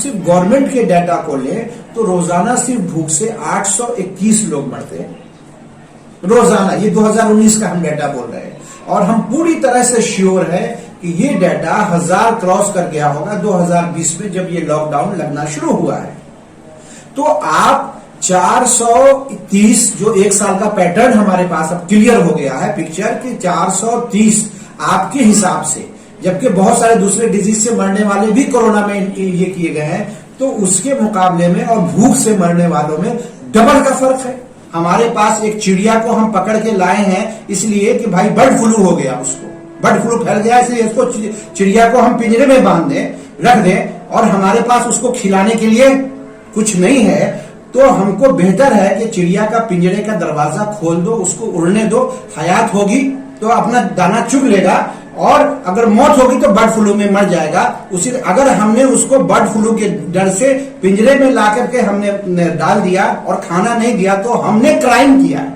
सिर्फ गवर्नमेंट के डाटा को लें तो रोजाना सिर्फ भूख से 821 लोग मरते हैं रोजाना। ये 2019 का हम डाटा बोल रहे हैं और हम पूरी तरह से श्योर है कि ये डाटा 1000 क्रॉस कर गया होगा 2020 में जब ये लॉकडाउन लगना शुरू हुआ है। तो आप 430 जो एक साल का पैटर्न हमारे पास अब क्लियर हो गया है पिक्चर कि 430 आपके हिसाब से, जबकि बहुत सारे दूसरे डिजीज से मरने वाले भी कोरोना में ये किए गए हैं, तो उसके मुकाबले में और भूख से मरने वालों में डबल का फर्क है। हमारे पास एक चिड़िया को हम पकड़ के लाए हैं इसलिए कि भाई बर्ड फ्लू हो गया, उसको बर्ड फ्लू फैल गया, इसलिए इसको चिड़िया को हम पिंजरे में बांध दें, रख दें और हमारे पास उसको खिलाने के लिए कुछ नहीं है, तो हमको बेहतर है कि चिड़िया का पिंजरे का दरवाजा खोल दो, उसको उड़ने दो, हयात होगी तो अपना दाना चुग लेगा और अगर मौत होगी तो बर्ड फ्लू में मर जाएगा। उसी अगर हमने उसको बर्ड फ्लू के डर से पिंजरे में ला करके हमने डाल दिया और खाना नहीं दिया तो हमने क्राइम किया,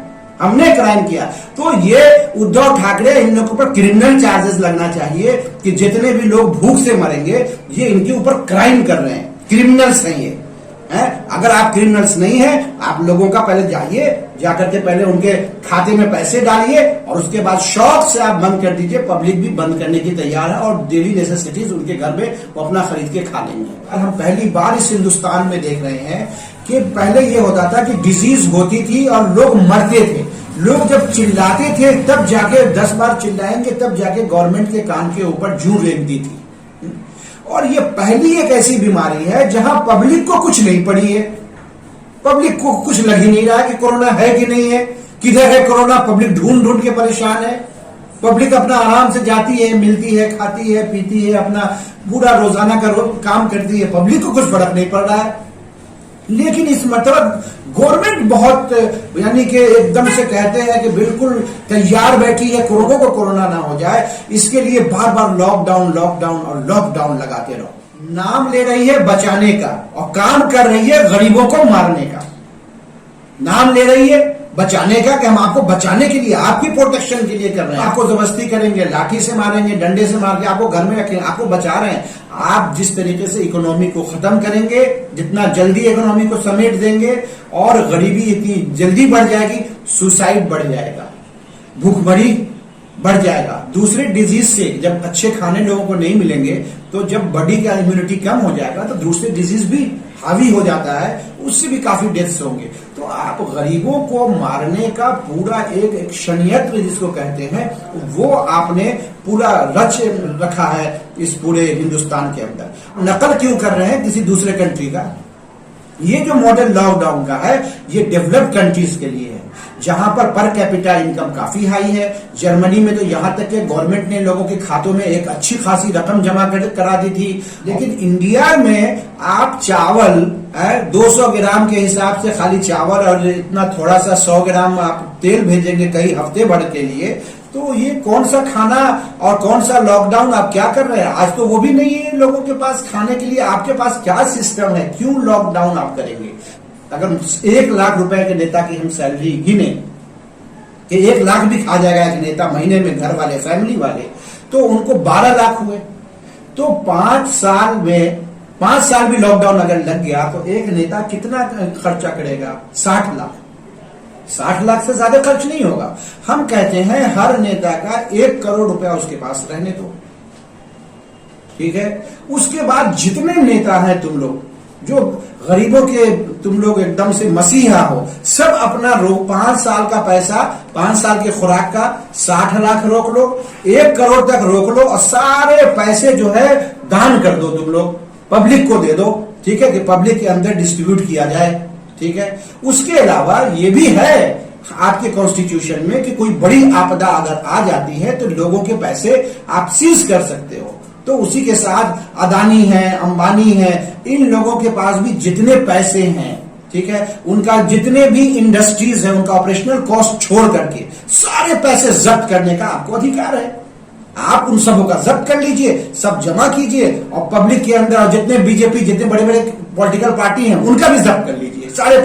हमने क्राइम किया। तो ये उद्धव ठाकरे इन लोगों पर क्रिमिनल चार्जेस लगना चाहिए कि जितने भी लोग भूख से मरेंगे ये इनके ऊपर क्राइम कर रहे हैं, क्रिमिनल्स हैं ये है। अगर आप क्रिमिनल्स नहीं हैं, आप लोगों का पहले जाइए, जाकर के पहले उनके खाते में पैसे डालिए और उसके बाद शौक से आप बंद कर दीजिए। पब्लिक भी बंद करने की तैयार है और डेली नेसेसिटीज उनके घर में वो अपना खरीद के खा लेंगे। और हम पहली बार इस हिंदुस्तान में देख रहे हैं कि पहले ये होता था कि डिजीज होती थी और लोग मरते थे, लोग जब चिल्लाते थे तब जाके 10 बार चिल्लाएंगे तब जाके गवर्नमेंट के कान के ऊपर जू रेंगती थी। और ये पहली एक ऐसी बीमारी है जहां पब्लिक को कुछ नहीं पड़ी है, पब्लिक को कुछ लग ही नहीं रहा कि कोरोना है कि नहीं है, किधर है कोरोना। पब्लिक ढूंढ ढूंढ के परेशान है, पब्लिक अपना आराम से जाती है, मिलती है, खाती है, पीती है, अपना पूरा रोजाना का काम करती है, पब्लिक को कुछ फर्क नहीं पड़ रहा है। लेकिन इस मतलब गवर्नमेंट बहुत यानी कि एकदम से कहते हैं कि बिल्कुल तैयार बैठी है कोरोना को कोरोना ना हो जाए, इसके लिए बार बार लॉकडाउन लॉकडाउन और लॉकडाउन लगाते रहो। नाम ले रही है बचाने का और काम कर रही है गरीबों को मारने का। नाम ले रही है बचाने का कि हम आपको बचाने के लिए, आपकी प्रोटेक्शन के लिए कर रहे हैं, आपको जबरदस्ती करेंगे, लाठी से मारेंगे, डंडे से मार के आपको घर में रखेंगे, आपको बचा रहे हैं। आप जिस तरीके से इकोनॉमी को खत्म करेंगे, जितना जल्दी इकोनॉमी को समेट देंगे और गरीबी इतनी जल्दी बढ़ जाएगी, सुसाइड बढ़ जाएगा, भूखमरी बढ़ जाएगा। दूसरे डिजीज से जब अच्छे खाने लोगों को नहीं मिलेंगे तो जब बॉडी का इम्यूनिटी कम हो जाएगा तो दूसरे डिजीज भी हावी हो जाता है, उससे भी काफी डेथ्स होंगे। तो आप गरीबों को मारने का पूरा एक षड्यंत्र जिसको कहते हैं वो आपने पूरा रच रखा है इस पूरे हिंदुस्तान के अंदर। नकल क्यों कर रहे हैं किसी दूसरे कंट्री का? ये जो मॉडल लॉकडाउन का है ये डेवलप्ड कंट्रीज के लिए है जहां पर कैपिटा इनकम काफी हाई है। जर्मनी में तो यहां तक कि गवर्नमेंट ने लोगों के खातों में एक अच्छी खासी रकम जमा करा दी थी। लेकिन इंडिया में आप चावल 200 ग्राम के हिसाब से खाली चावल और इतना थोड़ा सा 100 ग्राम आप तेल भेजेंगे कई हफ्ते भर के लिए, तो ये कौन सा खाना और कौन सा लॉकडाउन आप क्या कर रहे हैं? आज तो वो भी नहीं है लोगों के पास खाने के लिए। आपके पास क्या सिस्टम है? क्यों लॉकडाउन आप करेंगे? अगर 1 लाख रुपए के नेता की हम सैलरी गिने कि 1 लाख भी खा जाएगा एक नेता महीने में, घर वाले फैमिली वाले, तो उनको 12 लाख हुए। तो 5 साल भी लॉकडाउन अगर लग गया तो एक नेता कितना खर्चा करेगा? 60 लाख। 60 लाख से ज्यादा खर्च नहीं होगा। हम कहते हैं हर नेता का 1 करोड़ रुपया उसके पास रहने दो, ठीक है। उसके बाद जितने नेता हैं तुम लोग जो गरीबों के तुम लोग एकदम से मसीहा हो, सब अपना 5 साल का पैसा, 5 साल के खुराक का 60 लाख रोक लो, 1 करोड़ तक रोक लो और सारे पैसे जो है दान कर दो, तुम लोग पब्लिक को दे दो, ठीक है, कि पब्लिक के अंदर डिस्ट्रीब्यूट किया जाए, ठीक है। उसके अलावा ये भी है आपके कॉन्स्टिट्यूशन में कि कोई बड़ी आपदा अगर आ जाती है तो लोगों के पैसे आप सीज कर सकते हो। तो उसी के साथ अदानी है, अंबानी है, इन लोगों के पास भी जितने पैसे हैं, ठीक है, उनका जितने भी इंडस्ट्रीज है उनका ऑपरेशनल कॉस्ट छोड़ करके सारे पैसे जब्त करने का आपको अधिकार है। आप उन सबों का जब्त कर लीजिए, सब जमा कीजिए और पब्लिक के अंदर जितने बीजेपी, जितने बड़े बड़े पॉलिटिकल पार्टी हैं उनका भी जब्त कर लीजिए, सारे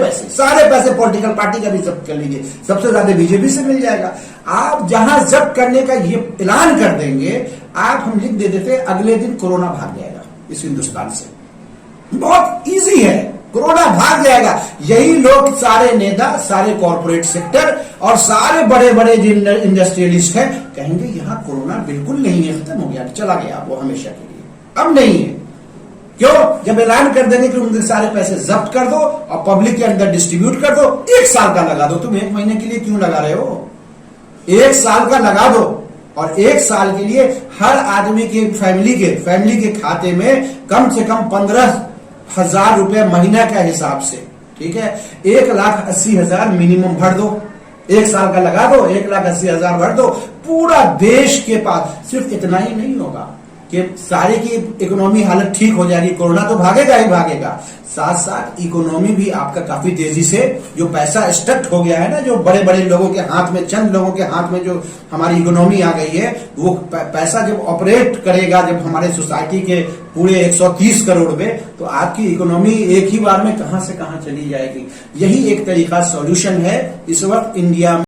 पैसे पॉलिटिकल पार्टी का भी जब्त कर लीजिए, सबसे ज्यादा बीजेपी से मिल जाएगा। आप जहां जब्त करने का ये ऐलान कर देंगे, आप हम लिख दे देते अगले दिन कोरोना भाग जाएगा इस हिंदुस्तान से। बहुत इजी है, कोरोना भाग जाएगा। यही लोग सारे नेता, सारे कॉर्पोरेट सेक्टर और सारे बड़े बड़े जो इंडस्ट्रियलिस्ट हैं कहेंगे यहां कोरोना बिल्कुल नहीं है, खत्म हो गया, चला गया वो हमेशा के लिए, अब नहीं है। क्यों? जब ऐलान कर देंगे कि उनके सारे पैसे जब्त कर दो और पब्लिक के अंदर डिस्ट्रीब्यूट कर दो, 1 साल का लगा दो। तुम 1 महीने के लिए क्यों लगा रहे हो? 1 साल का लगा दो और 1 साल के लिए हर आदमी के फैमिली के खाते में कम से कम 15,000 रुपए महीना का हिसाब से, ठीक है, 1,80,000 मिनिमम भर दो। 1 साल का लगा दो, 1,80,000 भर दो। पूरा देश के पास सिर्फ इतना ही नहीं होगा कि सारी की इकोनॉमी हालत ठीक हो जाएगी, कोरोना तो भागेगा ही भागेगा, साथ साथ इकोनॉमी भी आपका काफी तेजी से, जो पैसा स्टक हो गया है ना, जो बड़े बड़े लोगों के हाथ में, चंद लोगों के हाथ में जो हमारी इकोनॉमी आ गई है, वो पैसा जब ऑपरेट करेगा, जब हमारे सोसाइटी के पूरे 130 करोड़ में, तो आपकी इकोनॉमी एक ही बार में कहां से कहां चली जाएगी। यही एक तरीका सॉल्यूशन है इस वक्त इंडिया में।